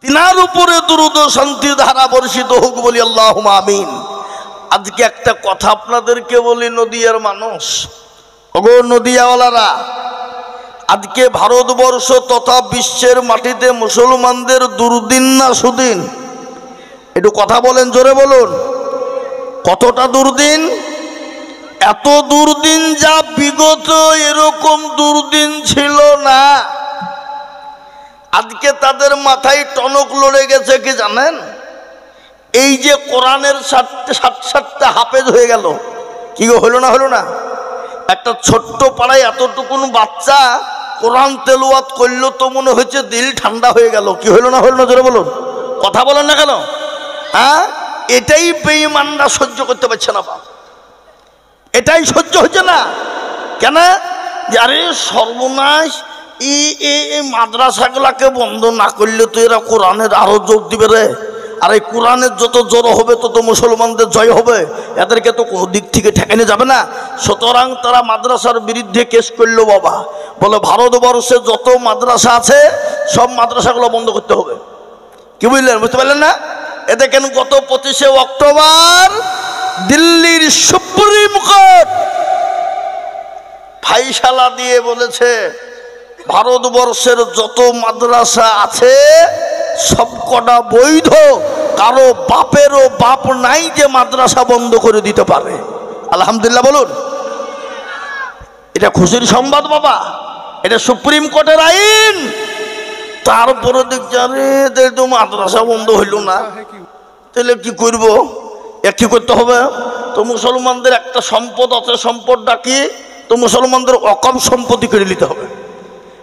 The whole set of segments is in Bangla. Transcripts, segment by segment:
তিনার উপরে দুরূদ ও শান্তির ধারা বর্ষিত হোক বলি আল্লাহুম্মা আমিন। আজকে একটা কথা আপনাদেরকে বলি, নদিয়ার মানুষ, ওগো নদিয়াওয়ালারা, আজকে ভারতবর্ষ তথা বিশ্বের মাটিতে মুসলমানদের দুর্দিন না সুদিন? একটু কথা বলেন, জোরে বলুন, কতটা দুর্দিন? এত দুর্দিন যা বিগত এরকম দুর্দিন ছিল না। আজকে তাদের মাথায় টনক লড়ে গেছে কি জানেন? এই যে কোরআনের সাতটা হাফেজ হয়ে গেল, কি গো, হলো না? হলো না? একটা ছোট্ট পাড়ায় এতটুকুন বাচ্চা কোরআন তেলাওয়াত করলো তো মনে হচ্ছে দিল ঠান্ডা হয়ে গেল। কি হলো না? হলো না? জোরে বলুন, কথা বলেন না কেন? হ্যাঁ, এটাই বেঈমানরা সহ্য করতে পারছে না, এটাই সহ্য হচ্ছে না। কেন? আরে সর্বনাশ, এই মাদ্রাসাগুলাকে বন্ধ না করলে তো এরা কোরআনের আরো জোর দিবে রে। আর এই কোরআনের যত জোর হবে তত মুসলমানদের জয় হবে, এদেরকে তো কোনো দিক থেকে ঠেকানো যাবে না। সুতরাং তারা মাদ্রাসার বিরুদ্ধে কেস করলো বাবা, বলে ভারতবর্ষে যত মাদ্রাসা আছে সব মাদ্রাসাগুলো বন্ধ করতে হবে। কি বুঝলেন? বুঝতে পারলেন না? এ দেখেন, গত 25শে অক্টোবর দিল্লির সুপ্রিম কোর্ট ফাইসালা দিয়ে বলেছে ভারতবর্ষের যত মাদ্রাসা আছে সবকটা বৈধ, কারো বাপেরও বাপ নাই যে মাদ্রাসা বন্ধ করে দিতে পারে। আলহামদুলিল্লাহ বলুন, এটা খুশির সংবাদ বাবা, এটা সুপ্রিম কোর্টের আইন। তারপরে দেখছি আরে তো মাদ্রাসা বন্ধ হইল না, তাহলে কি করব? কি করতে হবে? তো মুসলমানদের একটা সম্পদ আছে, সম্পদটা কি? তো মুসলমানদের অকাম সম্পত্তি কেড়ে নিতে হবে।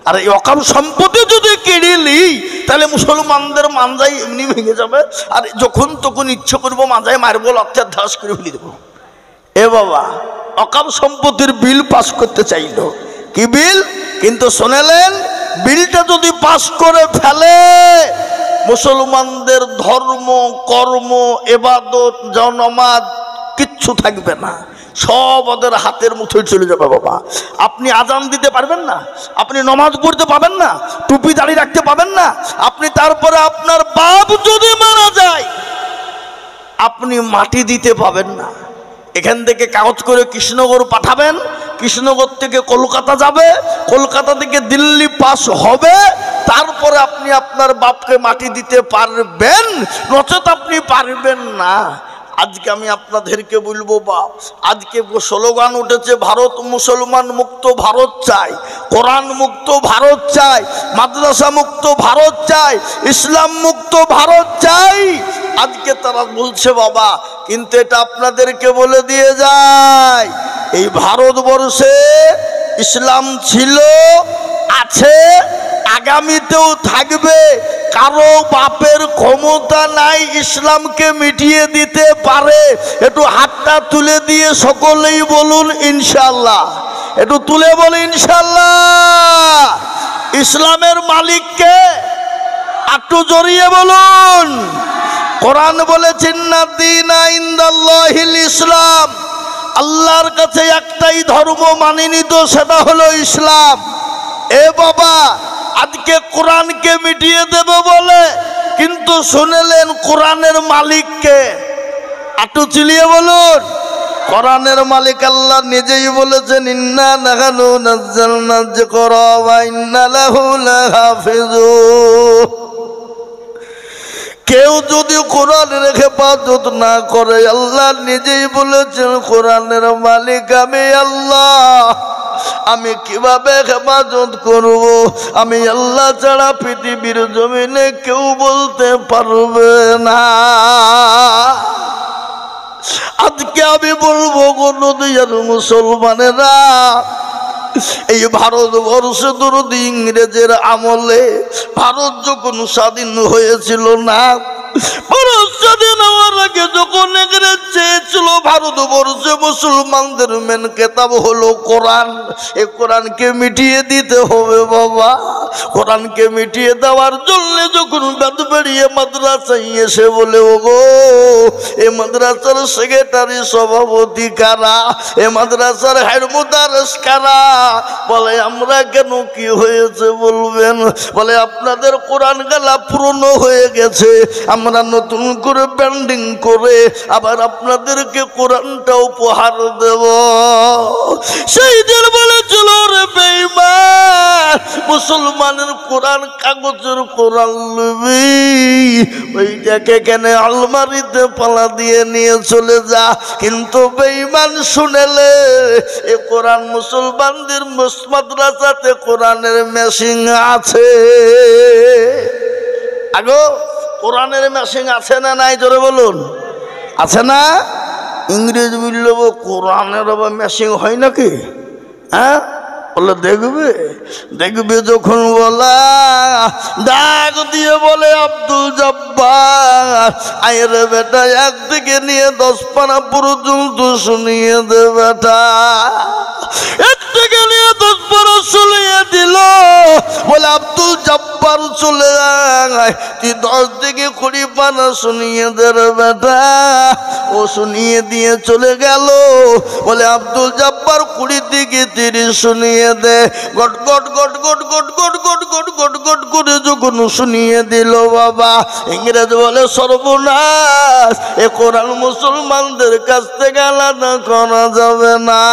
আর এই অকাম সম্পত্তি যদি কেড়ে নিই তাহলে মুসলমানদের মানজাই এমনি ভেঙে যাবে, আর যখন তখন ইচ্ছে করবো মানজায় মারবো, অর্থাৎ ধ্বংস করে ফেলে দেবো। এ বাবা, অকাম সম্পত্তির বিল পাস করতে চাইলো, কি বিল? কিন্তু শোনালেন, বিলটা যদি পাস করে ফেলে মুসলমানদের ধর্ম, কর্ম, ইবাদত, নামাজ কিচ্ছু থাকবে না, সব ওদের হাতের মুঠোয় চলে যাবে বাবা। আপনি আজান দিতে পারবেন না, আপনি নামাজ পড়তে পাবেন না, টুপি দাঁড়িয়ে রাখতে পাবেন না, আপনি তারপরে আপনার বাপ যদি মারা যায় আপনি মাটি দিতে পাবেন না। এখান থেকে কাগজ করে কৃষ্ণনগর পাঠাবেন, কৃষ্ণনগর থেকে কলকাতা যাবে, কলকাতা থেকে দিল্লি পাস হবে, তারপরে আপনি আপনার বাপকে মাটি দিতে পারবেন, নচেত আপনি পারবেন না। আজকে আমি আপনাদেরকে বলবো বাপ, আজকে স্লোগান উঠেছে ভারত মুসলমান মুক্ত ভারত চাই, কোরআন মুক্ত ভারত চাই, মাদ্রাসা মুক্ত ভারত চাই, ইসলাম মুক্ত ভারত চাই। আজকে তারা বলছে বাবা, কিন্তু এটা আপনাদেরকে বলে দিয়ে যায়, এই ভারতবর্ষে ইসলাম ছিল, আছে, আগামীতেও থাকবে। কারো বাপের ক্ষমতা নাই ইসলামকে মিটিয়ে দিতে পারে। একটু হাতটা তুলে দিয়ে সকলেই বলুন ইনশাআল্লাহ, একটু তুলে বলে ইনশাআল্লাহ। ইসলামের মালিককে একটু জড়িয়ে বলুন। কোরআন বলেছে ইন্নাদ-দীনা ইনদাল্লাহিল ইসলাম, আল্লাহর কাছে একটাই ধর্ম মানিনিত, সেটা হলো ইসলাম। এ বাবা, আজকে কোরআনকে মিটিয়ে দেবে বলে, কিন্তু শুনলেন কোরআনের মালিককে? একটু চিলিয়ে বলুন। কোরআনের মালিক আল্লাহ নিজেই বলেছেন, ইন্না নাহনু নাযালনা যিকরা ওয়া ইন্না লাহু লাহাফিজুন। কেউ যদি কোরআনের হেফাজত না করে, আল্লাহ নিজেই বলেছেন কোরআনের মালিক আমি আল্লাহ, আমি কিভাবে হেফাজত করব? আমি আল্লাহ ছাড়া পৃথিবীর জমিনে কেউ বলতে পারবে না। আজকে আমি বলবো নদিয়ার মুসলমানেরা, এই ভারতবর্ষে ধরুন ইংরেজের আমলে ভারত যখন স্বাধীন হয়েছিল না, ভারত স্বাধীন হওয়ার আগে যখন ইংরেজ চেয়েছিল ভারতবর্ষে মুসলমানদের মেন কেতাব হলো কোরআন, এই কোরআনকে মিটিয়ে দিতে হবে বাবা। কোরআনকে মিটিয়ে দেওয়ার জন্য যখন বেদ বেরিয়ে মাদ্রাসায় এসে বলে, ওগো এ মাদ্রাসার সেক্রেটারি সভাপতি কারা, এ মাদ্রাসার হেড মুদারিস কারা? বলে আমরা কেন, কি হয়েছে বলবেন? বলে আপনাদের কোরআন গালা পুরনো হয়ে গেছে, আমরা নতুন করে ব্যান্ডিং করে আবার আপনাদেরকে কোরআনটা উপহার দেব। সেই দিন বলেছিল, রে বেঈমান, মুসলমানের কোরআন কাগজের কোরআন লবি, ওইটাকে কেন আলমারিতে পালা দিয়ে নিয়ে চলে যা। কিন্তু বেঈমান শুনেলে, এ কোরআন মুসলমানদের মাদ্রাসাতে কোরআনের মেশিন আছে। আগো কোরআনের মেশিন আছে না নাই? জোরে বলুন, আছে না? ইংরেজ বলল কোরআনের আবার মেশিন হয় নাকি? হ্যাঁ, বলে দেখবে দেখবে। যখন বলা ডাক দিয়ে বলে, আব্দুল জব্বার আইরে বেটা, একদিকে নিয়ে 10 পারা পর্যন্ত শুনিয়ে দে বেটা। একদিকে নিয়ে 10 পারা শুনিয়ে দিল। বলে আব্দুল জব্বার চলে যায়, তুই 10 থেকে 20 পারা শুনিয়ে দে রে বেটা। ও শুনিয়ে দিয়ে চলে গেল। বলে আব্দুল জব্বার 20 থেকে 30 শুনিয়ে দে। Got got got got got got got got got got করে যখন শুনিয়ে দিল বাবা, ইংরেজ বলে সর্বনাশ, এ কোরআন মুসলমানদের কাছ থেকে আলাদা করা যাবে না।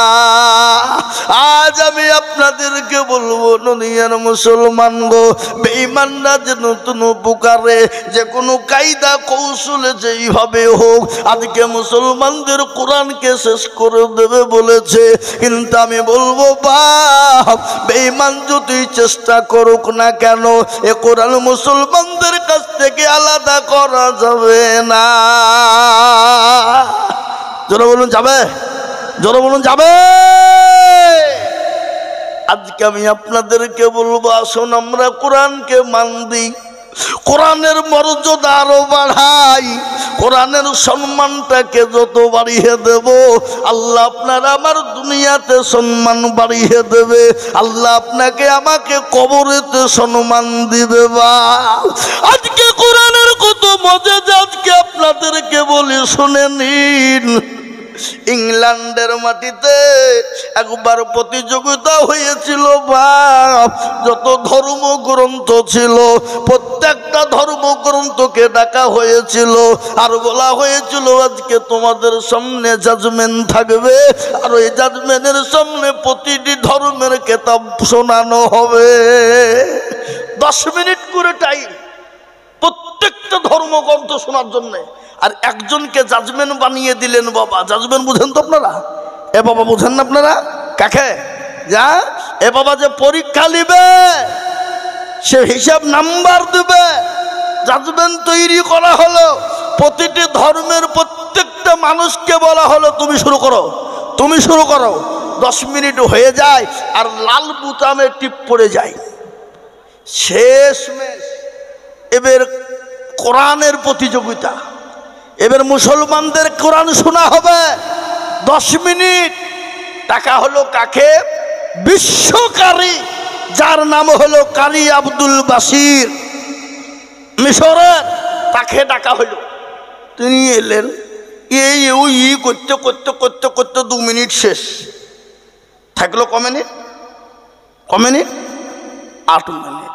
আজ আমি আপনাদেরকে বলবো, দুনিয়ার মুসলমান গো, বেঈমানরা যে নতুন উপকারে যে কোনো কায়দা কৌশলে যেইভাবে হোক আজকে মুসলমানদের কোরআনকে শেষ করে দেবে বলেছে। কিন্তু আমি বলবো বাপ, বেঈমান যতই চেষ্টা করুক না কেন, এ কোরআন মুসলমানদের কাছ থেকে আলাদা করা যাবে না। জোরে বলুন যাবে, জোরে বলুন যাবে। আজকে আমি আপনাদেরকে বলবো, আসুন আমরা কোরআনকে মান দিই, কোরআনের মর্যাদা আরো বাড়াই, কোরআনের সম্মানটাকে যত বাড়িয়ে দেব, আল্লাহ আপনার আমার দুনিয়াতে সম্মান বাড়িয়ে দেবে, আল্লাহ আপনাকে আমাকে কবরেতে সম্মান দিবে। বা আজকে কোরআনের কত মজা, আজকে আপনাদেরকে বলি শুনে নিন। ইংল্যান্ডের মাটিতে একবার প্রতিযোগিতা হয়েছিল বাপ, যত ধর্মগ্রন্থ ছিল প্রত্যেকটা ধর্মগ্রন্থকে ডাকা হয়েছিল আর বলা হয়েছিল, আজকে তোমাদের সামনে জাজমেন্ট থাকবে আর ওই জাজমেন্টের সামনে প্রতিটি ধর্মের কিতাব শোনানো হবে। 10 মিনিট করে টাইম প্রত্যেকটা ধর্মগ্রন্থ শোনার জন্যে। আর একজনকে জাজমেন্ট বানিয়ে দিলেন বাবা। জাজমেন্ট বুঝেন তো আপনারা? এ বাবা বুঝেন না আপনারা? কাকে যা এ বাবা যে পরীক্ষা নিবে, সে হিসাব নাম্বার দেবে, জাজমেন্ট তৈরি করা হলো। প্রতিটি ধর্মের প্রত্যেকটা মানুষকে বলা হলো, তুমি শুরু করো, তুমি শুরু করো। 10 মিনিট হয়ে যায় আর লাল বুতামে টিপ পড়ে যায়। শেষমেশ এবার কোরআনের প্রতিযোগিতা, এবার মুসলমানদের কোরআন শোনা হবে 10 মিনিট। টাকা হলো কাকে? বিশ্বকারী, যার নাম হলো কারি আব্দুল বাসির, মিশরের, তাকে ডাকা হলো। তিনি এলেন, এই ওই করতে করতে করতে করতে 2 মিনিট শেষ। থাকলো ক মিনিট? ক মিনিট? 8 মিনিট।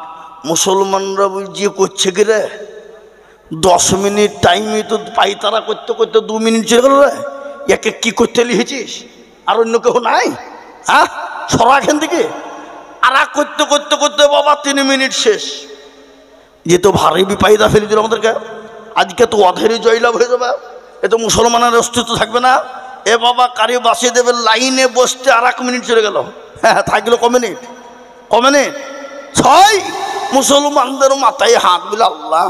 মুসলমানরা বুঝিয়ে করছে কি রে, 10 মিনিট টাইমই তো পাইতারা করতে করতে 2 মিনিট চলে গেল রে। একে কি করতে লিখেছিস? আর অন্য কেউ নাই? হ্যাঁ, সরা এখান থেকে। আর করতে করতে করতে বাবা 3 মিনিট শেষ। যে তো ভারী বিপাইদা ফেলে দিল আমাদেরকে। আজকে তো অধেরই জয়লাভ হয়ে যাবে, এ তো মুসলমানের অস্তিত্ব থাকবে না। এ বাবা কারি বাসিয়ে দেবে, লাইনে বসতে আর 1 মিনিট চলে গেল। হ্যাঁ, থাকলো ক মিনিট? ক মিনিট? 6। মুসলমানদের মাথায় হাত বলে, আল্লাহ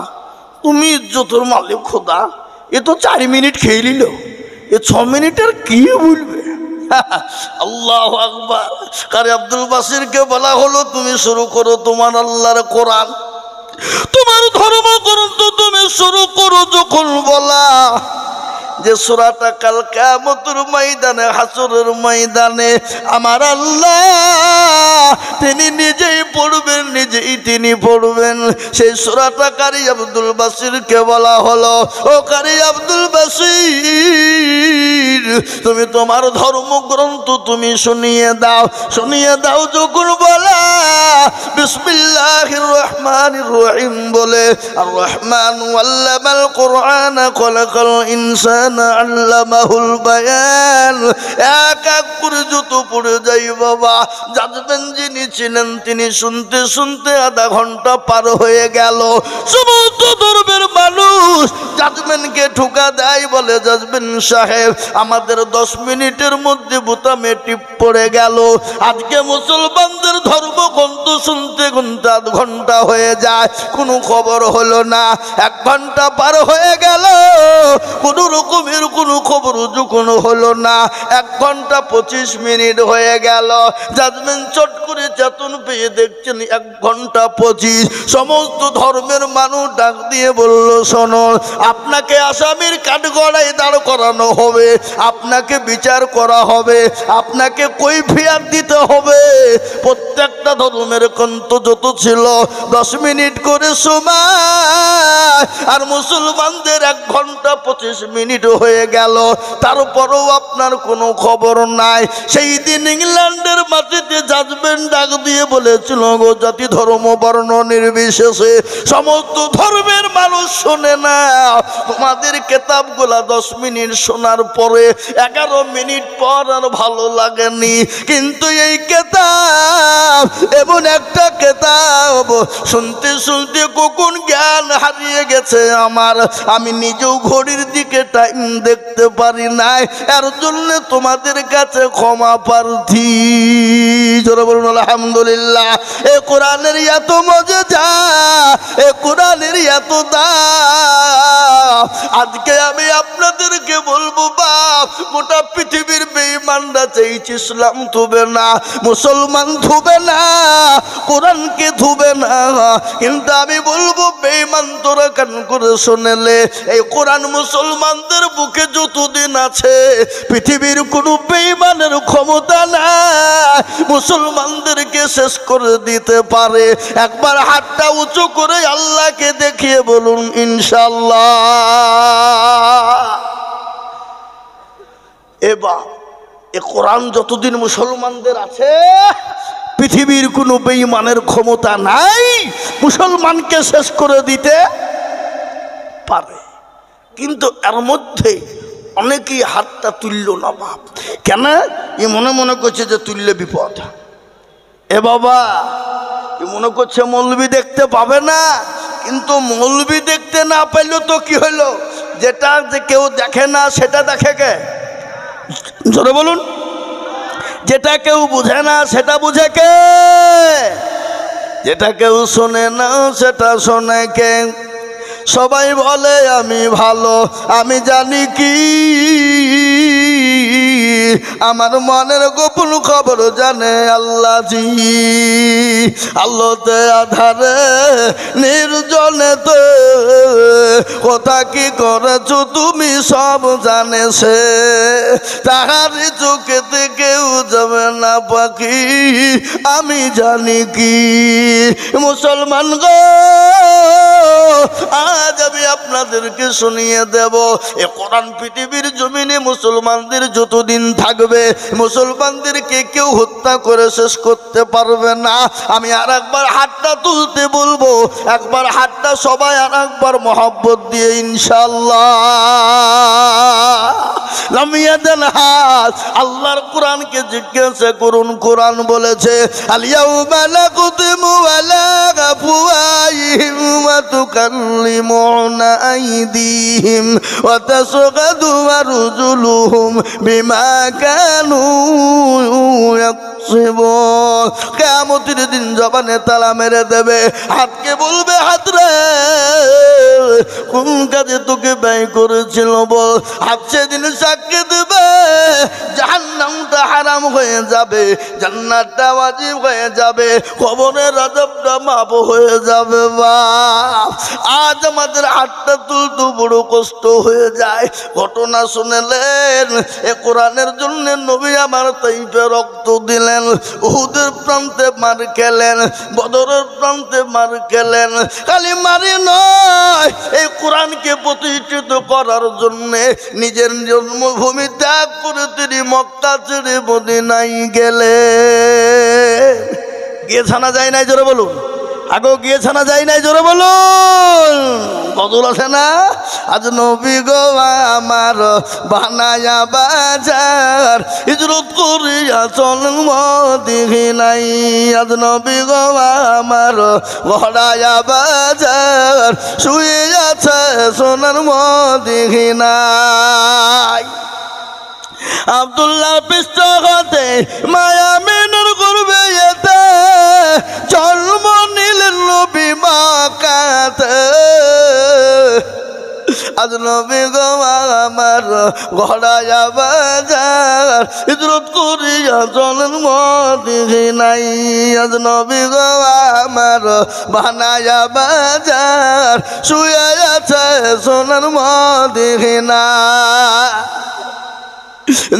তুমি ইজ্জতের মালিক খোদা, এ তো 4 মিনিট খেয়ে নিল, এ 6 মিনিটের কি বলবে? আল্লাহু আকবার। কারি আব্দুল বাসিরকে বলা হলো, তুমি শুরু করো তোমার আল্লাহর কোরআন, তোমার ধর্মগ্রন্থ তুমি শুরু করো। যখন বলা যে সূরাটা কাল কিয়ামতের ময়দানে, হাসরের ময়দানে আমার আল্লাহ তিনি নিজেই পড়বেন, নিজেই তিনি পড়বেন। সেই সূরাটা কারি আব্দুল বাসিরকে বলা হলো, ও কারি আব্দুল বাসির, তুমি তোমার ধর্মগ্রন্থ তুমি শুনিয়ে দাও, শুনিয়ে দাও। যখন বলা বিসমিল্লাহির রহমানির রহিম বলে, আর রহমান আল্লামাল কোরআন খলাকাল ইনসানা আল্লামাহুল বায়ান, এক এক করে যত পড়ে যাই বাবা, জাজবেন যিনি ছিলেন তিনি শুনতে শুনতে আধা ঘন্টা পার হয়ে গেল। সমস্ত ধর্মের মানুষ জাজবেনকে ঠুকা দেয়, বলে জাজবেন সাহেব আমাদের 10 মিনিটের মধ্যে বোতামে টিপ পড়ে গেল। আজকে মুসলমানদের ধর্মগ্রন্থ শুনতে শুনতে আধ ঘন্টা হয়ে যায়, কোনো খবর হলো না। 1 ঘন্টা পার হয়ে গেল, কোনো রকমের কোনো খবর যখন হলো না। 1 ঘন্টা 25 মিনিট হয়ে গেল, জাজমেন্ট চট করে চেতন পেয়ে দেখছেন 1 ঘন্টা 25। সমস্ত ধর্মের মানুষ ডাক দিয়ে বলল, শোনো, আপনাকে আসামির কাঠগড়ায় দাঁড় করানো হবে, আপনাকে বিচার করা হবে, আপনাকে কৈফিয়ত দিতে হবে। প্রত্যেকটা ধর্মের কন্ত যত ছিল 10 মিনিট করে সময়, আর মুসলমানদের 1 ঘন্টা 25 মিনিট হয়ে গেল, তারপরেও আপনার কোনো খবর নাই। সেই দিন ইংল্যান্ডের মাটিতে জাজমেন্ট ডাক দিয়ে বলেছিল, গো জাতি ধর্ম বর্ণ নির্বিশেষে সমস্ত ধর্মের মানুষ শোনে না, তোমাদের কেতাবগুলা 10 মিনিট শোনার পরে 11 মিনিট পর আর ভালো লাগেনি, কিন্তু এই কেতাব এমন একটা কেতাব, শুনতে শুনতে কখন জ্ঞান হারিয়ে গেছে আমার, আমি নিজেও ঘড়ির দিকে টাইম দেখতে পারি নাই, এর জন্য তোমাদের কাছে ক্ষমা প্রার্থী। জোরে বলুন আলহামদুলিল্লাহ। এ কোরআনের এত মজা, এ কোরআনের এত দাম, আজকে আমি আপনাদেরকে বলবো, বাপ গোটা পৃথিবীর বেঈমানরা চাইছে ইসলাম থুবে না, মুসলমান থুবে না, কোরআনকে থুবে না, কিন্তু আমি বলবো বেঈমান তোরা কান করে শুনেলে, এই কোরআন মুসলমানদের বুকে যতদিন আছে পৃথিবীর কোনো বেঈমানের ক্ষমতা নাই মুসলমানদেরকে শেষ করে দিতে পারে। একবার হাতটা উঁচু করে আল্লাহকে দেখিয়ে বলুন ইনশাআল্লাহ। এবার এ কোরআন যতদিন মুসলমানদের আছে পৃথিবীর কোনো বেঈমানের ক্ষমতা নাই মুসলমানকে শেষ করে দিতে পারে। কিন্তু এর মধ্যে অনেকেই হাতটা তুলল না বাপ, কেন? এ মনে মনে করছে যে তুললে বিপদ। এ বাবা, এ মনে করছে মৌলবি দেখতে পাবে না, কিন্তু মৌলবি দেখতে না পাইল তো কি হইল? যেটা যে কেউ দেখে না সেটা দেখে কে? জোরে বলুন। যেটা কেউ বুঝে না সেটা বুঝে কে? যেটা কেউ শোনে না সেটা শোনে কে? সবাই বলে আমি ভালো, আমি জানি কি আমার মনের গোপন খবর জানে আল্লাহ জি। আলোতে আধারে নির্জনেতে কথা কি করেছো তুমি সব জানে সে, তাহারি চোখেতে কেউ যাবে না পাখি আমি জানি কি। মুসলমান গো, আজ আমি আপনাদেরকে শুনিয়ে দেব, এ কোরআন পৃথিবীর জমিনে মুসলমানদের যতদিন থাকবে মুসলমানদেরকে কেউ হত্যা করে শেষ করতে পারবে না। আমি আর একবার হাতটা তুলতে বলবো, একবার হাতটা সবাই আর একবার মহব্বত দিয়ে ইনশাআল্লাহ নামিয়ে দেন হাত। আল্লাহর কোরআনকে জিজ্ঞাসা করুন, কোরআন বলেছে আল-ইয়াউমা নাখতিমু আলা আফওয়াহিহিম ওয়া তুকাল্লিমুনা আইদিহিম ওয়া তাশহাদু আরজুলুহুম বিমা কানু ইয়াকসিবুন। কিয়ামতের দিন জবানে তালা মেরে দেবে, হাতকে বলবে হাত রে কোন কাজে তোকে ব্যয় করেছিল বল। হাত সেদিন সাক্ষী দেবে, জাহান্নামটা হারাম হারাম হয়ে যাবে, জান্নাতটা ওয়াজিব হয়ে যাবে, কবরের আযাবটা মাফ হয়ে যাবে। বাপ, আজ আমাদের হাতটা তুলতে বড় কষ্ট হয়ে যায়। ঘটনা শুনলেন, এ কোরআনের জন্য নবী আমার তাইফে রক্ত দিলেন, উহুদের প্রান্তে মার খেলেন, বদরের প্রান্তে মার খেলেন। খালি মারি নয়, এই কোরআনকে প্রতিষ্ঠিত করার জন্য নিজের জন্মভূমি ত্যাগ করে তিনি মক্কা ছেড়ে মদিনায় গেলেন। গিয়ে ছানা যায় নাই, জোরে বলুন। আগেও গিয়ে ছানা যায় নাই, জোরে বলুন। গজল আছে না? আজ নবী গো আমার বানায়া বাজার, হিজরত করিয়া চলেন মদিনায়। আজ নবী গো আমার গড়ায়া বাজার, শুয়ে আছে সোনার মদিনায়। আব্দুল্লাহ পৃষ্ঠ হতে মায়া মেনর করবে এতে, জন্ম নিলেন নবী মক্কাতে। আজ নবী গো আমার গড়ায়া বাজার, হিজরত করিয়া চলেন মদিনায়। আজ নবী গো আমার বানায়া বাজার, শুয়ে আছে সোনার মদিনায়।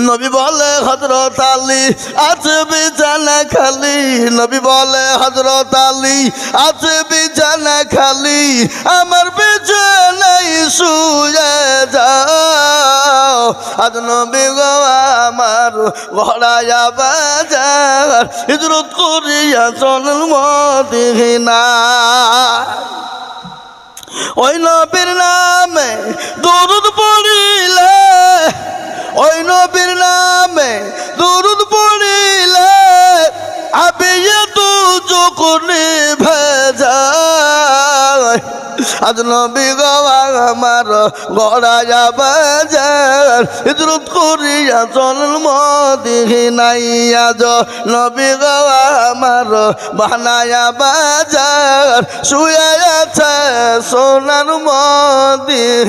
নবী বলে হযরত আলী আছে বিছানা খালি, নবী বলে হযরত আলী আছে বিছানা খালি, আমার বিছানায় শুয়ে যাও। আজ নবী গো আমার গড়ায়া বাজার, হিজরত করিয়া চলেন মদিনায়। ওই নবীর নামে দরুদ পড়িলে, ওই নবীর নামে দরুদ পড়িলে, আবিয়ে তু যখন ভেজায়। আজ নবী গো আমার গড়ায়া বাজার, হিজরত করিয়া চলেন মদিনায়। আজ নবী গো আমার বানায়া বাজার, শুয়ে আছে সোনার মদিনায়।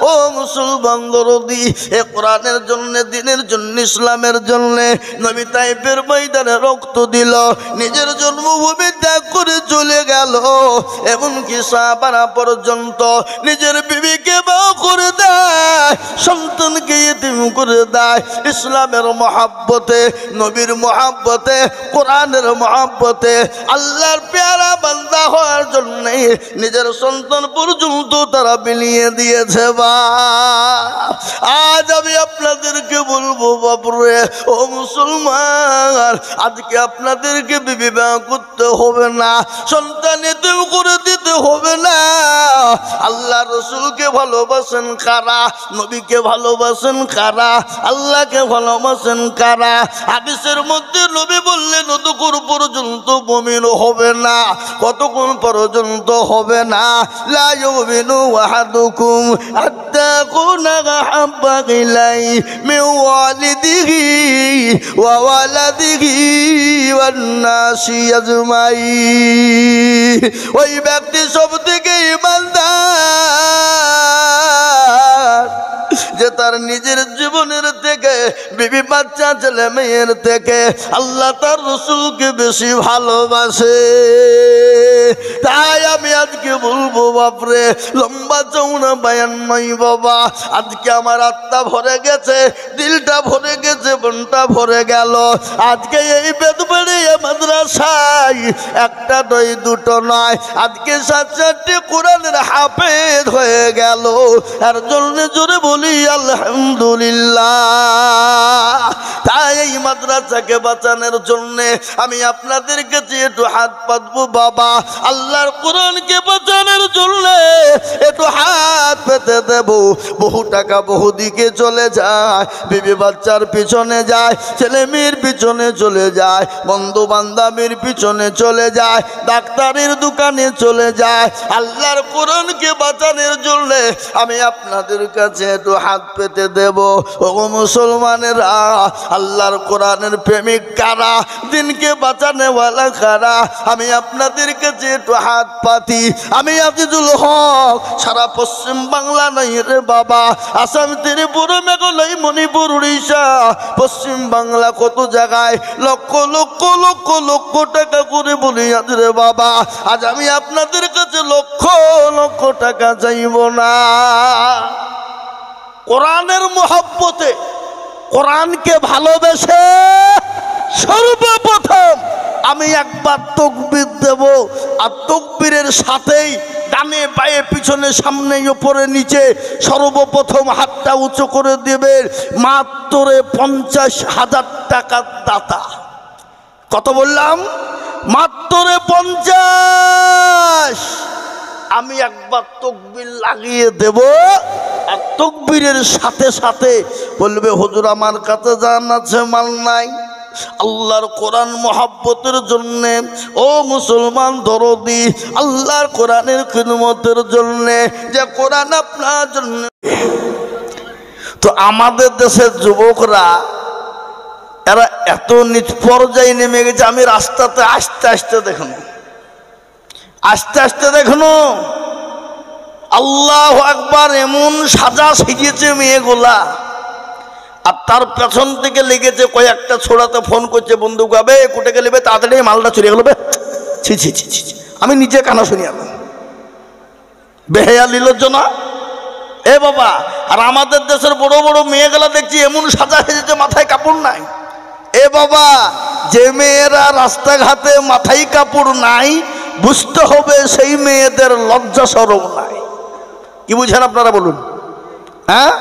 ও মুসলমান দরদি, এ কোরআনের জন্য, দিনের জন্য, ইসলামের জন্য নবী তাইফের ময়দানে রক্ত দিল, নিজের জন্মভূমি ত্যাগ করে চলে গেল। এমনকি সাহাবারা পর্যন্ত নিজের বিবিকে বিবাহ করে দেয়, সন্তানকে ইতিম করে দেয়। ইসলামের মহাব্বতে, নবীর মহাব্বতে, কোরআনের মহাব্বতে, আল্লাহর পেয়ারা বান্দা হওয়ার জন্য নিজের সন্তান পর্যন্ত তারা বিলিয়ে দিয়েছে। বা আজ আমি আপনাদেরকে বলবো, বাপরে ও মুসলমান, আজকে আপনাদেরকে বিবাহ করতে হবে না, সন্তান এতেও করে দিতে হবে না। আল্লাহ রসুলকে ভালোবাসেন কারা? নবীকে ভালোবাসেন কারা? আল্লাহকে ভালোবাসেন কারা? হাদিসের মধ্যে নবী বললেন ততক্ষণ পর্যন্ত মুমিন হবে না। কতক্ষণ পর্যন্ত হবে না? লা ইউমিনু আহাদুকুম হাত্তা কুনা হাব্বা ইলাইহি মিন ওয়ালিদিহি ওয়া ওয়ালাদিহি ওয়ান নাসি আজমাইন। ওই ব্যক্তি সব থেকে ইমানদার যে তার নিজের জীবনের থেকে, বিবি বাচ্চা ছেলে মেয়ের থেকে আল্লাহ তার রসুলকে বেশি ভালোবাসে। তাই আমি আজকে বলবো, বাপরে লম্বা চৌড়া বায়ান নয় বাবা, আজকে আমার আত্মা ভরে গেছে, দিলটা ভরে গেছে, মনটা ভরে গেল। আজকে এই বেদবাড়িয়া মাদ্রাসায় একটা নয়, দুটো নয়, আজকে 7-4টি কোরআনের হাফেজ হয়ে গেল। এর জন্য জোরে বলি আলহামদুলিল্লাহ। তাই এই মাদ্রাসাকে বাঁচানোর জন্য আমি আপনাদের কাছে একটু হাত পাতবো বাবা। আল্লাহর কোরআনকে বাঁচানোর জন্য একটু হাত পেতে দেব। বহু টাকা বহু দিকে চলে যায়, বিবি বাচ্চার পিছনে যায়, ছেলে মেয়ের পিছনে চলে যায়, বন্ধু বান্ধবের পিছনে চলে যায়, ডাক্তারের দোকানে চলে যায়। আল্লাহর কোরআনকে বাঁচানোর জন্য আমি আপনাদের কাছে একটু হাত পেতে দেব। ও মুসলমানেরা, আল্লাহর কোরআনের প্রেমিক কারা? দিনকে বাঁচানোওয়ালা কারা? আমি আপনাদের কাছে একটু হাত পাতি। আমি আজিজুল হক সারা পশ্চিম বাংলা বাংলা নাই রে বাবা, আসাম, ত্রিপুরা, মেঘালয়, মণিপুর, উড়িষ্যা, পশ্চিম বাংলা, কত জায়গায় লক্ষ লক্ষ লক্ষ লক্ষ টাকা করে বুনিয়াদ রে বাবা। আজ আমি আপনাদের কাছে লক্ষ লক্ষ টাকা চাইব না। কোরআনের মহব্বতে, কোরআনকে ভালোবেসে সর্বপ্রথম আমি একবার তাকবীর দেব, আর তাকবীরের সাথেই ডানে বায়ে পিছনে সামনে উপরে নিচে সর্বপ্রথম হাতটা উঁচু করে দেবে মাত্র 50,000 টাকার দাতা। কত বললাম? মাত্র 50। আমি একবার তাকবীর লাগিয়ে দেব, আর তাকবীরের সাথে সাথে বলবে হুজুর আমার কাছে জান আছে, মাল নাই। আল্লাহর কোরআন মহব্বতের জন্যে, ও মুসলমান দরদি, আল্লাহর কোরআনের খিদমতের জন্যে, যে কোরআন আপনার জন্য। তো আমাদের দেশের যুবকরা এরা এত নিচ পর্যায়ে নেমে গেছে। আমি রাস্তাতে আস্তে আস্তে দেখুন, আস্তে আস্তে দেখুন, আল্লাহু আকবার, এমন সাজা সেজেছে মেয়েগুলা, আর তার পেছন থেকে লেগেছে কয়েকটা ছোড়াতে ফোন করছে, বন্ধু গাবে কুটে গেলে তাড়াতাড়ি মালটা চুরি গেল। ছি ছি ছি ছি, আমি নিজে কানা শুনি আমি, বেহায়া লীলজ্জনা এ বাবা। আর আমাদের দেশের বড় বড় মেয়েগুলা দেখছি এমন সাজা সেজেছে, মাথায় কাপড় নাই। এ বাবা, যে মেয়েরা রাস্তাঘাটে মাথায় কাপড় নাই, বুঝতে হবে সেই মেয়েদের লজ্জা শরম নাই। কি বুঝেন আপনারা বলুন? হ্যাঁ,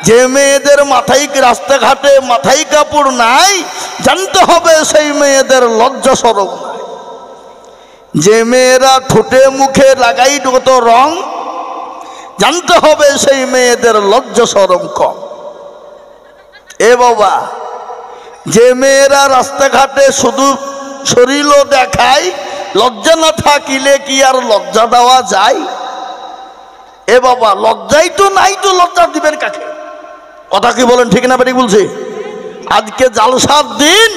যে মেয়েদের মাথায় রাস্তাঘাটে মাথায় কাপড় নাই, জানতে হবে সেই মেয়েদের লজ্জা শরম নাই। যে মেয়েরা ঠোঁটে মুখে লাগাই কত রং, জানতে হবে সেই মেয়েদের লজ্জা শরম কম। এ বাবা, যে মেয়েরা রাস্তাঘাটে শুধু শরীরও দেখায়, লজ্জা না থাকিলে কি আর লজ্জা দেওয়া যায়? এ বাবা, লজ্জাই তো নাই, তো লজ্জা দিবেন কাকে? কথা কি বলেন, ঠিক না বেঠিক বলছি? আজকে জালসার দিন,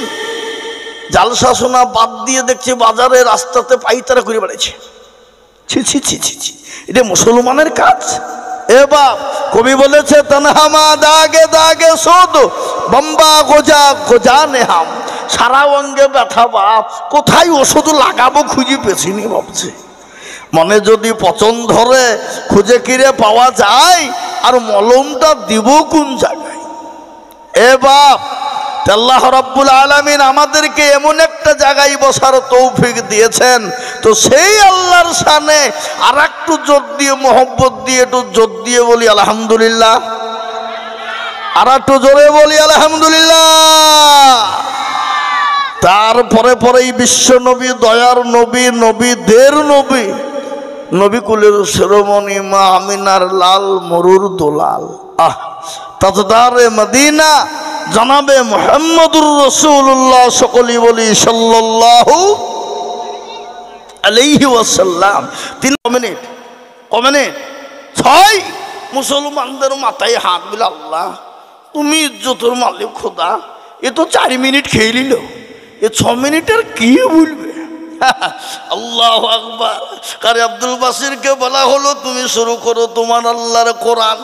জালসা শোনা বাদ দিয়ে দেখছি বাজারে রাস্তাতে পাইতারা করে বেড়াইছে। ছি ছি ছি ছি ছি, এটা মুসলমানের কাজ? এ বাপ, কবি বলেছে তনহামা দাগে দাগে শোধ বম্বা গোজা গোজা নেহাম। সারা অঙ্গে ব্যথা বাপ, কোথায় ওষুধ লাগাবো খুঁজে পেছিনি ভাবছে। মনে যদি পছন্দ ধরে খুঁজে কিরে পাওয়া যায়, আর মলমটা দিব কোন জায়গায়? এ বাপ, আল্লাহ রাব্বুল আলামিন আমাদেরকে এমন একটা জায়গায় বসার তৌফিক দিয়েছেন, তো সেই আল্লাহর শানে আর একটু জোর দিয়ে, মোহব্বত দিয়ে, একটু জোর দিয়ে বলি আলহামদুলিল্লাহ। আর একটু জোরে বলি আলহামদুলিল্লাহ। তারপরে পরেই বিশ্ব নবী, দয়ার নবী, নবীদের নবী, নবী কুলের শিরোমণি মা আমিনার লাল মরুর দোলাল, তাজদারে মদিনা জনাবে মুহাম্মদুর রাসূলুল্লাহ, সকলেই বলি সাল্লাল্লাহু আলাইহি ওয়াসাল্লাম। 3 মিনিট, কমিনিট 6 মুসলমানদের মাথায় হাত দিল, আল্লাহ তুমি ইজ্জতের মালিক খোদা, এ তো 4 মিনিট খেয়ে নিল, এ 6 মিনিটের কি বলবে? আল্লাহু আকবার। কারি আব্দুল বাসিরকে বলা হলো, তুমি শুরু করো তোমার আল্লাহর কোরআন,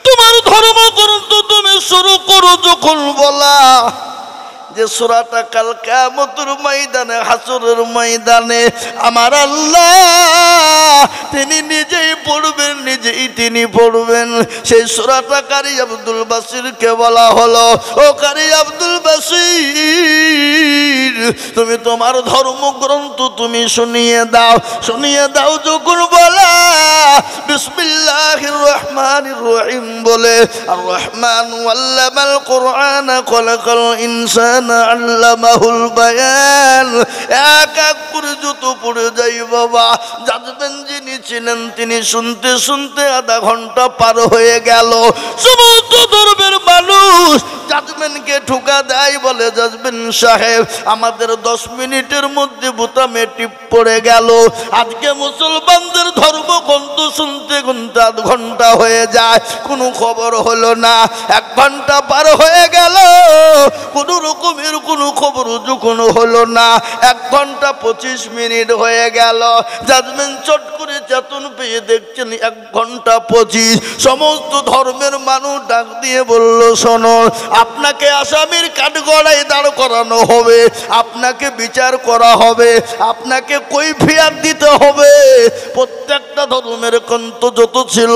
তোমার ধর্মগ্রন্থ তুমি শুরু করো। যখন বলা যে সূরাটা কাল কিয়ামতের ময়দানে, হাসরের ময়দানে আমার আল্লাহ তিনি নিজেই পড়বেন, নিজেই তিনি পড়বেন, সেই সূরাটা কারি আব্দুল বাসিরকে বলা হলো, ও কারি আব্দুল বাসির, তুমি তোমার ধর্মগ্রন্থ তুমি শুনিয়ে দাও, শুনিয়ে দাও। যখন বলা বিসমিল্লাহির রহমানির রহিম বলে, আর রহমান আল্লামাল কোরআন খলাকাল ইনসানা আল্লামাহুল বায়ান, এক এক করে যত পড়ে যাই বাবা, জাজবেন যিনি ছিলেন তিনি শুনতে শুনতে আধা ঘন্টা পার হয়ে গেল। সমস্ত ধর্মের মানুষ জাজমেনকে ঠুকা দেয়, বলে জাজমেন সাহেব আমাদের 10 মিনিটের মধ্যে বোতামে টিপ পড়ে গেল। আজকে মুসলমানদের ধর্মগ্রন্থ শুনতে শুনতে তুলতে আধ ঘন্টা হয়ে যায়, কোনো খবর হলো না। 1 ঘন্টা পার হয়ে গেল, কোনো রকমের কোনো খবর যখন হলো না। 1 ঘন্টা 25 মিনিট হয়ে গেল, জাজমেন্ট চট করে চেতন পেয়ে দেখছেন 1 ঘন্টা 25। সমস্ত ধর্মের মানুষ ডাক দিয়ে বলল, শোনো, আপনাকে আসামির কাঠগড়ায় দাঁড় করানো হবে, আপনাকে বিচার করা হবে, আপনাকে কৈফিয়ত দিতে হবে। প্রত্যেকটা ধর্মের কন্ত যত ছিল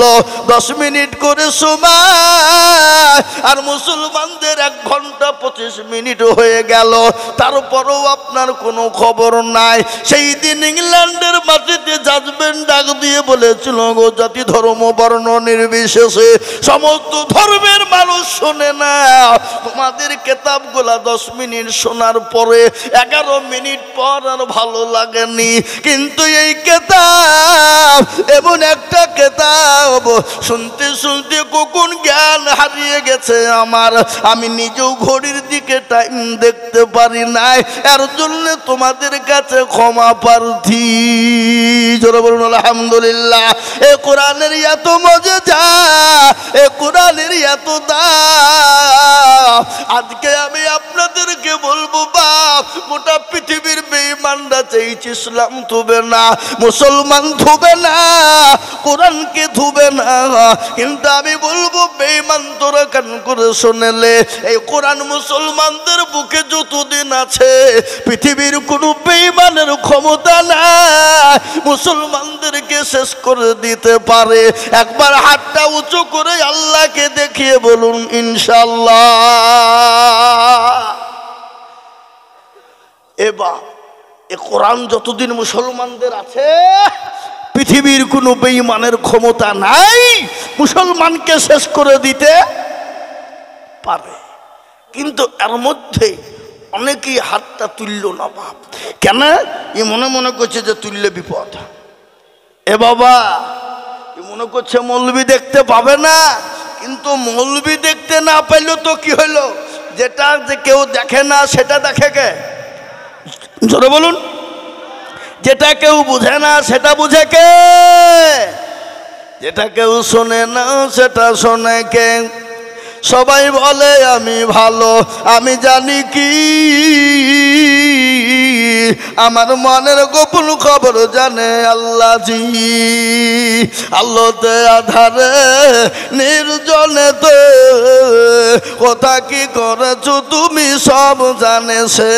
10 মিনিট করে সময়, আর মুসলমানদের 1 ঘন্টা 25 মিনিট হয়ে গেল, তারপরও আপনার কোনো খবর নাই। সেই দিন ইংল্যান্ডের মাটিতে জাজমেন্ট ডাক দিয়ে বলেছিল, গো জাতি ধর্ম বর্ণ নির্বিশেষে সমস্ত ধর্মের মানুষ শোনে না, তোমাদের কেতাবগুলা 10 মিনিট শোনার পরে 11 মিনিট পর আর ভালো লাগেনি, কিন্তু এই কেতাব এমন একটা কেতাব, শুনতে শুনতে কখন জ্ঞান হারিয়ে গেছে আমার, আমি নিজেও ঘড়ির দিকে টাইম দেখতে পারি নাই, এর জন্য তোমাদের কাছে ক্ষমা প্রার্থী। জোরে বলুন আলহামদুলিল্লাহ। এ কোরআনের এত মজা, এ কোরআনের এত দাম। আজকে আমি আপনাদেরকে বলবো, বাপ, গোটা পৃথিবীর বেঈমানরা চাইছে ইসলাম থুবে না, মুসলমান থুবে না, কোরআনকে থুবে না, কিন্তু আমি বলবো বেঈমান তোরা কান করে শোনেলে, এই কোরআন মুসলমানদের বুকে যতদিন আছে পৃথিবীর কোনো বেঈমানের ক্ষমতা নাই মুসলমানদেরকে শেষ করে দিতে পারে। একবার হাতটা উঁচু করে আল্লাহকে দেখিয়ে বলুন ইনশাআল্লাহ। এবার এ কোরআন যতদিন মুসলমানদের আছে পৃথিবীর কোনো বেঈমানের ক্ষমতা নাই মুসলমানকে শেষ করে দিতে পারে। কিন্তু এর মধ্যে অনেকেই হাতটা তুলল না, বাপ, কেন? এ মনে মনে করছে যে তুললে বিপদ। এ বাবা, এ মনে করছে মৌলবি দেখতে পাবে না, কিন্তু মৌলবি দেখতে না পাইলেও তো কি হইলো, যেটা যে কেউ দেখে না সেটা দেখে কে? জোরে বলুন। যেটা কেউ বুঝে না সেটা বুঝে কে? যেটা কেউ শোনে না সেটা শোনে কে? সবাই বলে আমি ভালো, আমি জানি কি আমার মনের গোপন খবর জানে আল্লাহ জি। আলোতে আধারে নির্জনেতে কথা কি করেছো তুমি সব জানে সে,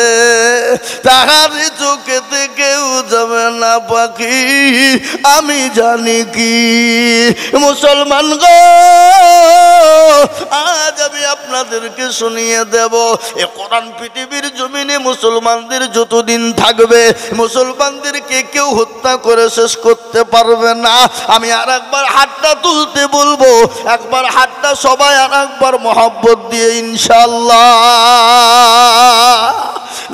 তাহারি চোখেতে কেউ যাবে না পাখি, আমি জানি কি। মুসলমান গো, আজ আমি আপনাদেরকে শুনিয়ে দেব, এ কোরআন পৃথিবীর জমিনে মুসলমানদের যতদিন থাকবে মুসলমানদেরকে কেউ হত্যা করে শেষ করতে পারবে না। আমি আর একবার হাতটা তুলতে বলবো, একবার হাতটা সবাই আর একবার মহব্বত দিয়ে ইনশাআল্লাহ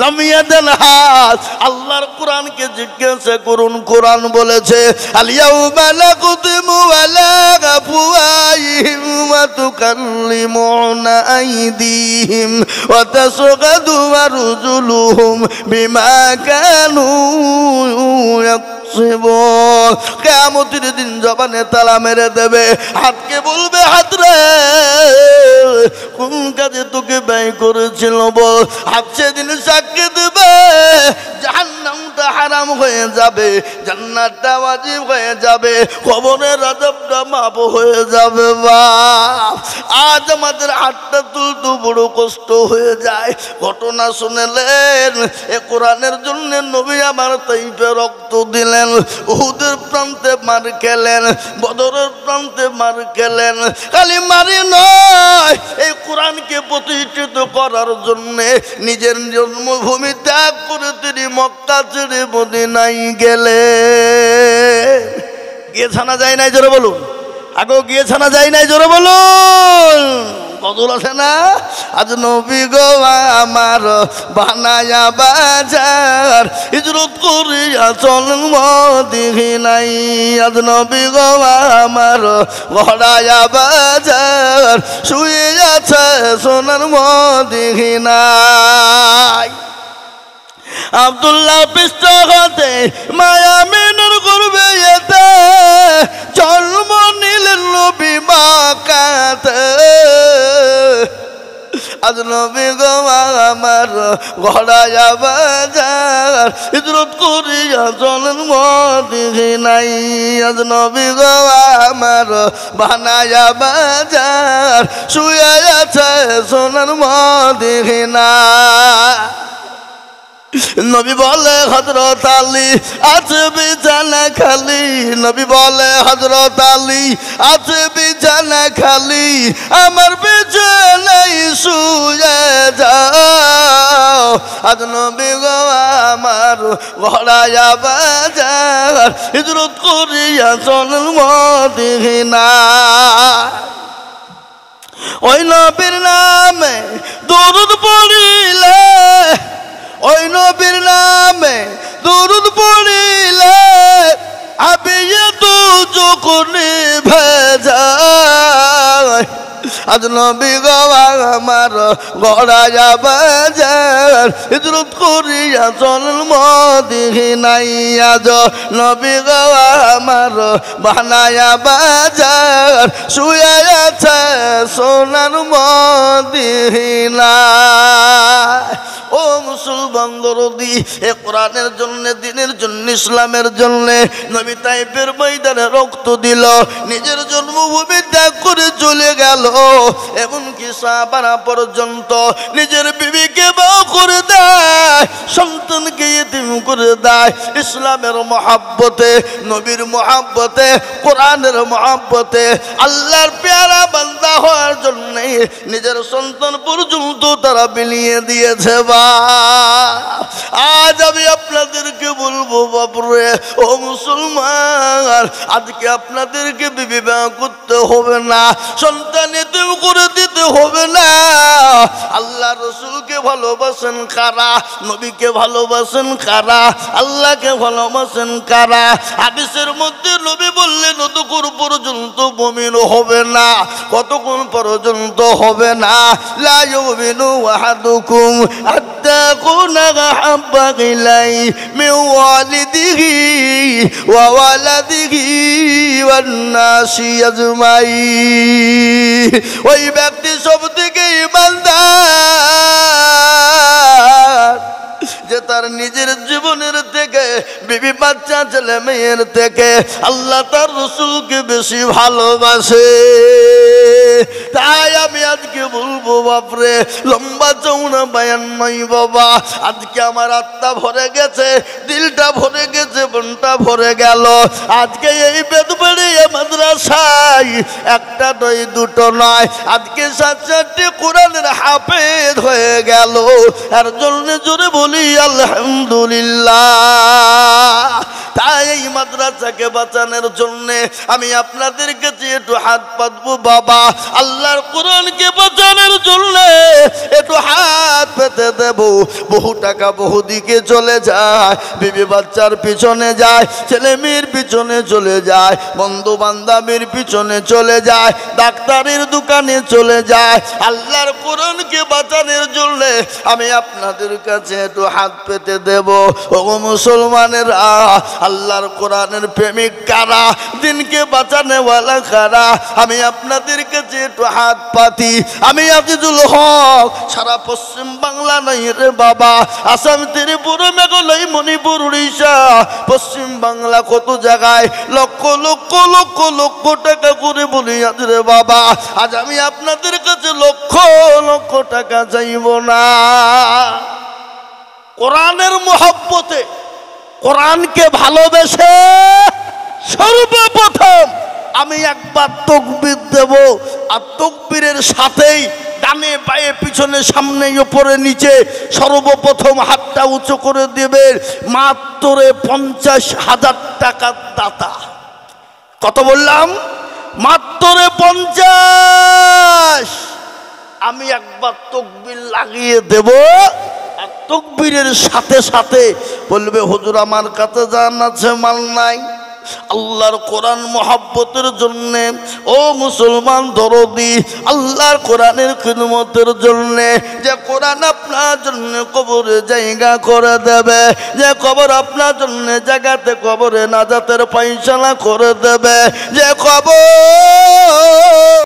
নামিয়ে দেন হাত। আল্লাহর কোরআনকে জিজ্ঞাসা করুন, কোরআন বলেছে আল-ইয়াউমা নাখতিমু আলা আফওয়াহিহিম ওয়া তুকাল্লিমুনা আইদিহিম ওয়া তাশহাদু আরজুলুহুম বিমা কানু ইয়াকসিবুন। কিয়ামতের দিন জবানে তালা মেরে দেবে, হাতকে বলবে হাত রে কোন কাজে তোকে ব্যয় করেছিল বল। হাত সেদিন সাক্ষী দেবে, জাহান্নামটা হারাম হয়ে যাবে, জান্নাতটা ওয়াজিব হয়ে যাবে, কবরের আযাবটা মাফ হয়ে যাবে। বাপ, আজ আমাদের হাতটা তুলতে বড় কষ্ট হয়ে যায়। ঘটনা শুনলেন, এ কোরআনের জন্য নবী আমার তাইফে রক্ত দিলেন, উহুদের প্রান্তে মার খেলেন, বদরের প্রান্তে মার খেলেন। খালি মারি নয়, এই কোরআনকে প্রতিষ্ঠিত করার জন্য নিজের জন্মভূমি ত্যাগ করে তিনি মক্কা ছেড়ে মদিনায় গেলেন। গিয়ে ছানা যায় নাই, জোরে বলুন। আগেও গিয়ে ছানা যায় নাই, জোরে বলুন। গজল আছে না, আজ নবী গো আমার বানায়া বাজার হিজরত করিয়া চলেন মদিনায়। আজ নবী গো আমার গড়ায়া বাজার শুয়ে আছে সোনার মদিনায়। আব্দুল্লাহ পৃষ্ঠতে মায়ামিনের করবে এতে জন্ম নিলে আজ নবী গো আমার গড়াইয়া বাজার হিজরত করিয়া চলেন মদিনায় আজ নবী গো আমার বানায়া বাজার শুয়ে আছে সোনার মদিনা নবী বলে হযরত আলী আছে বিছানা খালি নবী বলে হযরত আলী আছে বিছানা খালি আমার বিছানায় শুয়ে যাও আজ নবী গো আমার গড়াইয়া বাজার হিজরত করিয়া চলেন মদিনা ওই নবীর নামে দরুদ পড়িলে ওই নবীর নামে দরুদ পড়িলে আবিয়ে তো যখন ভেজায় আজ নবী গো আমার গড়াইয়া বাজার হিজরত করিয়া চলেন মদিনায় আজ নবী গো আমার বানায়া বাজার শুয়ে আছে সোনার মদিনা ও মুসলমান দরদি এ কোরআনের জন্য দ্বীনের জন্য ইসলামের জন্য নবী তাইফের ময়দানে রক্ত দিল নিজের জন্মভূমি ত্যাগ করে চলে গেল এমনকি সাহাবারা পর্যন্ত নিজের বিবিকে বিবাহ করে দেয় সন্তানকে ইতিম করে দেয় ইসলামের মহব্বতে নবীর মহব্বতে কোরআনের মহব্বতে আল্লাহর পেয়ারা বান্দা হওয়ার জন্য নিজের সন্তান পর্যন্ত তারা বিলিয়ে দিয়েছে আজ আমি আপনাদেরকে বলবো বাপরে ও মুসলমান আজকে আপনাদেরকে বিবাহ করতে হবে না সন্তান এতিম করে দিতে হবে না আল্লাহ রসুলকে ভালোবাসেন কারা নবীকে ভালোবাসেন কারা আল্লাহকে ভালোবাসেন কারা হাদিসের মধ্যে নবী বললেন ততক্ষণ পর্যন্ত মুমিন হবে না কতক্ষণ পর্যন্ত হবে না লা ইউমিনু আহাদুকুম হাত্তা কুনা হাব্বা ইলাইহি মিন ওয়ালিদিহি ওয়া ওয়ালাদিহি ওয়ান নাসি আজমাইন ওই ব্যক্তি সবথেকে ঈমানদার যে তার নিজের জীবনের থেকে বিবি বাচ্চা ছেলে মেয়ের থেকে আল্লাহ তার রসুলকে বেশি ভালোবাসে তাই আমি আজকে বলবো বাপরে লম্বা চৌড়া বায়ান নয় বাবা আজকে আমার আত্মা ভরে গেছে দিলটা ভরে গেছে মনটা ভরে গেল আজকে এই বেদবাড়িয়া মাদ্রাসায় একটা নয় দুটো নয় আজকে 7-4টি কোরআনের হাফেজ হয়ে গেল এর জন্য জোরে বলি আলহামদুলিল্লাহ তাই এই মাদ্রাসাকে বাঁচানোর জন্য আমি আপনাদের কাছে একটু হাত পাতবো বাবা আল্লাহর কোরআনকে বাঁচানোর জন্য একটু হাত পেতে দেব বহু টাকা বহু দিকে চলে যায় বিবি বাচ্চার পিছনে যায় ছেলে মেয়ের পিছনে চলে যায় বন্ধু বান্ধবের পিছনে চলে যায় ডাক্তারের দোকানে চলে যায় আল্লাহর কোরআনকে বাঁচানোর জন্য আমি আপনাদের কাছে একটু হাত পেতে দেব ও মুসলমানেরা আল্লাহর কোরআনের প্রেমিক কারা দিনকে বাঁচানোওয়ালা কারা আমি আপনাদের কাছে একটু হাত পাতি আমি আজিজুল হক সারা পশ্চিম বাংলা নাই রে বাবা আসাম ত্রিপুরা মেঘালয় মণিপুর উড়িষ্যা পশ্চিম বাংলা কত জায়গায় লক্ষ লক্ষ লক্ষ লক্ষ টাকা করে বলি আজ রে বাবা আজ আমি আপনাদের কাছে লক্ষ লক্ষ টাকা চাইব না কোরআনের মহব্বতে কোরআনকে ভালোবেসে সর্বপ্রথম আমি একবার তাকবীর দেব আর তাকবীরের সাথেই ডানে বায়ে পিছনে সামনে উপরে নিচে সর্বপ্রথম হাতটা উঁচু করে দেবে মাত্র 50,000 টাকার দাতা কত বললাম মাত্র 50 আমি একবার তাকবীর লাগিয়ে দেব আর তাকবীরের সাথে সাথে বলবে হুজুর আমার কাছে জান আছে মাল নাই আল্লাহর কোরআন মহব্বতের জন্য ও মুসলমান দরদি আল্লাহর কোরআনের খিদমতের জন্য যে কোরআন আপনার জন্য কবরে জায়গা করে দেবে যে কবর আপনার জন্য জায়গাতে কবরে নাজাতের ফায়সালা করে দেবে যে কবর